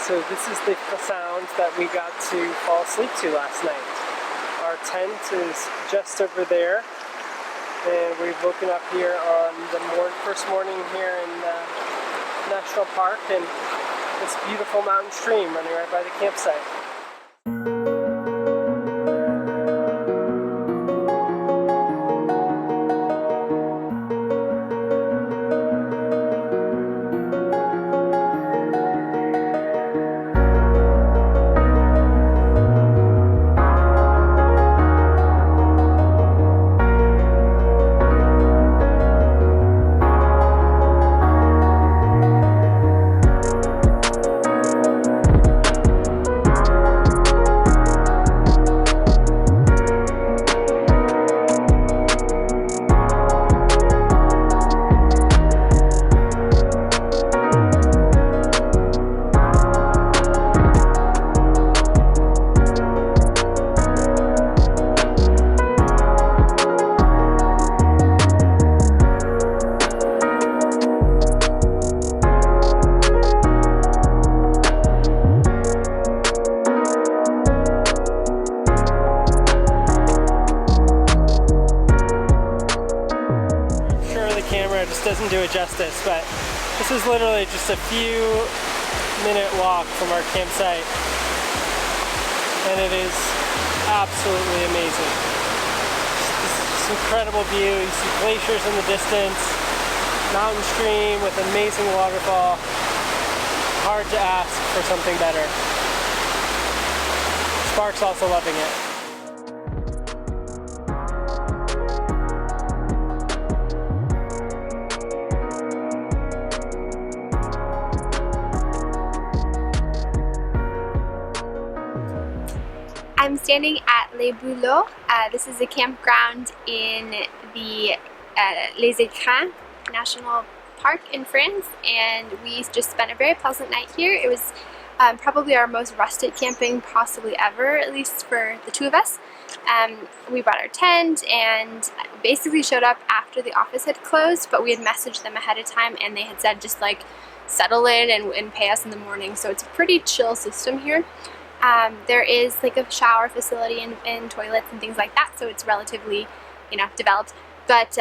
So this is the sound that we got to fall asleep to last night. Our tent is just over there, and we've woken up here on the first morning here in National Park, and this beautiful mountain stream running right by the campsite. Doesn't do it justice, but this is literally just a few minute walk from our campsite, and it is absolutely amazing. This incredible view. You see glaciers in the distance, mountain stream with amazing waterfall. Hard to ask for something better. Spark's also loving it. I'm standing at Les Bouleaux. This is a campground in the Les Écrins National Park in France, and we just spent a very pleasant night here. It was probably our most rustic camping possibly ever, at least for the two of us. We brought our tent and basically showed up after the office had closed, but we had messaged them ahead of time and they had said just like settle in and pay us in the morning, so it's a pretty chill system here. There is like a shower facility and toilets and things like that, so it's relatively, developed, but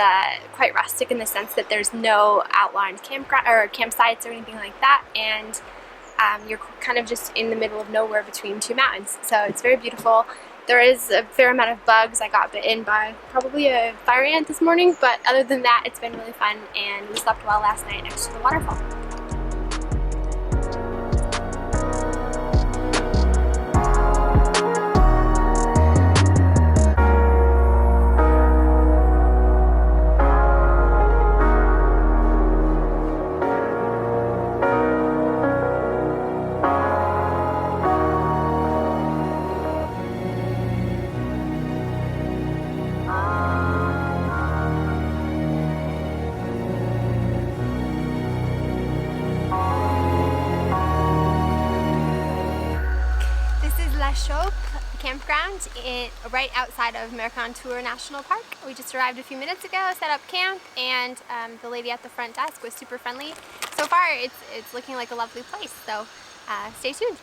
quite rustic in the sense that there's no outlined campground or campsites or anything like that, and you're kind of just in the middle of nowhere between two mountains, so it's very beautiful. There is a fair amount of bugs. I got bitten by probably a fire ant this morning, but other than that, it's been really fun, and we slept well last night next to the waterfall. Chaup campground right outside of Mercantour National Park. We just arrived a few minutes ago, set up camp, and the lady at the front desk was super friendly. So far it's looking like a lovely place, so stay tuned.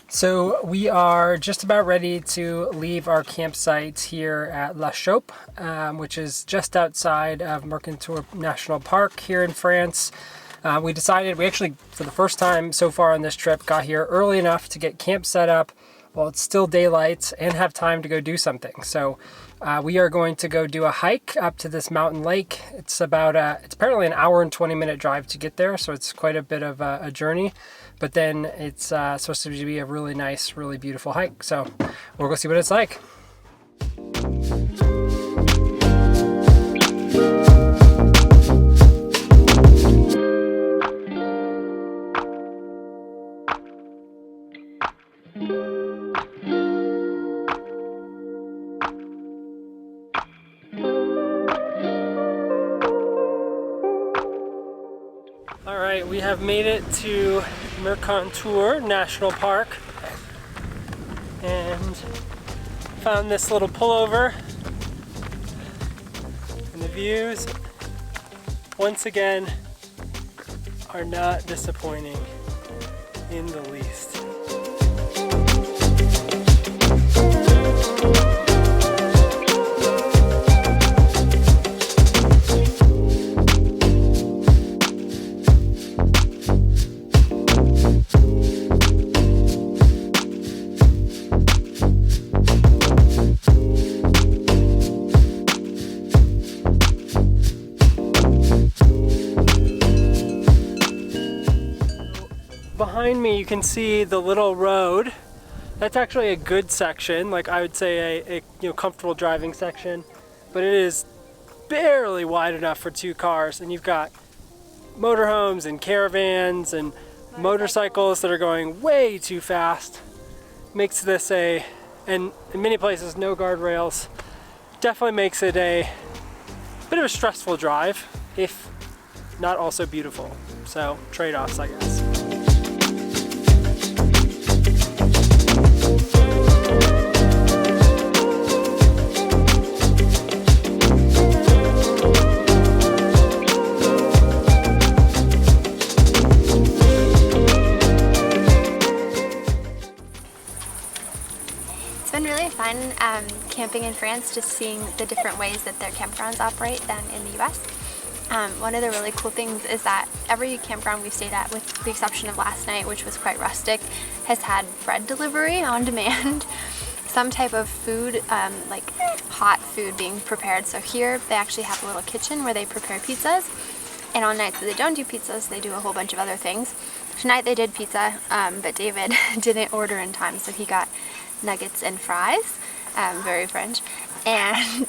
So we are just about ready to leave our campsite here at La Chaup, which is just outside of Mercantour National Park here in France. We actually, for the first time so far on this trip, got here early enough to get camp set up while it's still daylight and have time to go do something. So we are going to go do a hike up to this mountain lake. It's about, it's apparently an hour and 20-minute drive to get there, so it's quite a bit of a journey. But then it's supposed to be a really nice, really beautiful hike. So we'll go see what it's like. All right, we have made it to Mercantour National Park. and found this little pullover, and the views once again are not disappointing in the least. Behind me you can see the little road. That's actually a good section, like I would say a comfortable driving section, but it is barely wide enough for two cars, and you've got motorhomes and caravans and motorcycles that are going way too fast. Makes this and in many places no guardrails. Definitely makes it a bit of a stressful drive, if not also beautiful. So trade-offs, I guess. It's been really fun camping in France, just seeing the different ways that their campgrounds operate than in the US. One of the really cool things is that every campground we've stayed at, with the exception of last night, which was quite rustic, has had bread delivery on demand. Some type of food, like hot food being prepared. So here they actually have a little kitchen where they prepare pizzas. And on nights that they don't do pizzas, they do a whole bunch of other things. Tonight they did pizza, but David didn't order in time, so he got nuggets and fries, very French. And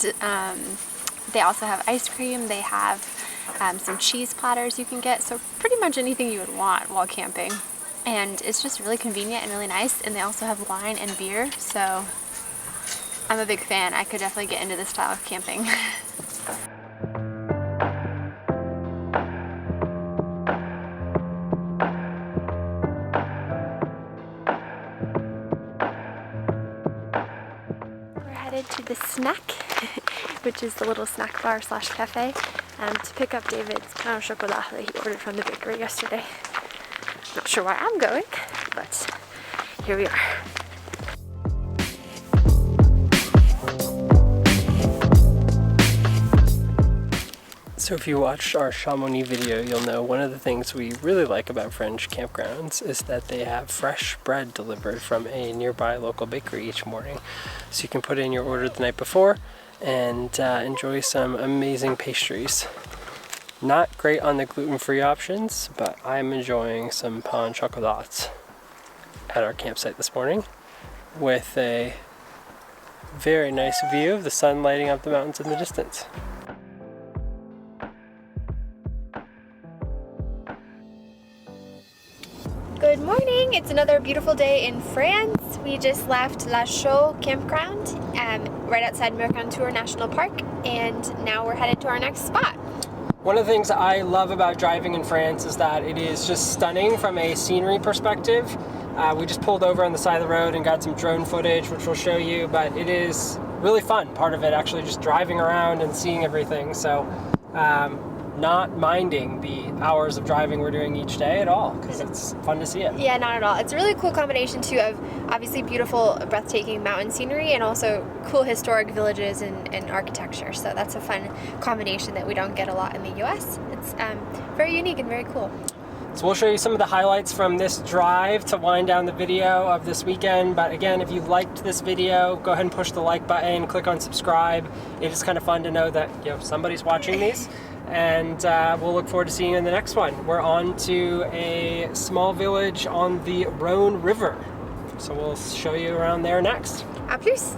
they also have ice cream. They have some cheese platters you can get, so pretty much anything you would want while camping. And it's just really convenient and really nice, and they also have wine and beer, so I'm a big fan. I could definitely get into this style of camping. We're headed to the Snack, which is the little snack bar slash cafe, to pick up David's pain au chocolat that he ordered from the bakery yesterday. Not sure why I'm going, but here we are. So if you watched our Chamonix video, you'll know one of the things we really like about French campgrounds is that they have fresh bread delivered from a nearby local bakery each morning. So you can put in your order the night before and enjoy some amazing pastries. Not great on the gluten-free options, but I'm enjoying some pain au chocolat at our campsite this morning with a very nice view of the sun lighting up the mountains in the distance. Good morning! It's another beautiful day in France. We just left La Chaup campground right outside Mercantour National Park, and now we're headed to our next spot. One of the things I love about driving in France is that it is just stunning from a scenery perspective. We just pulled over on the side of the road and got some drone footage, which we'll show you, but it is really fun. Part of it actually just driving around and seeing everything. So not minding the hours of driving we're doing each day at all, because it's fun to see it. Yeah, not at all. It's a really cool combination too of obviously beautiful, breathtaking mountain scenery and also cool historic villages and architecture. So that's a fun combination that we don't get a lot in the US. It's very unique and very cool. So we'll show you some of the highlights from this drive to wind down the video of this weekend. But again, if you liked this video, go ahead and push the like button, click on subscribe. It is kind of fun to know that somebody's watching these. And we'll look forward to seeing you in the next one. We're on to a small village on the Rhone River. So we'll show you around there next. A plus!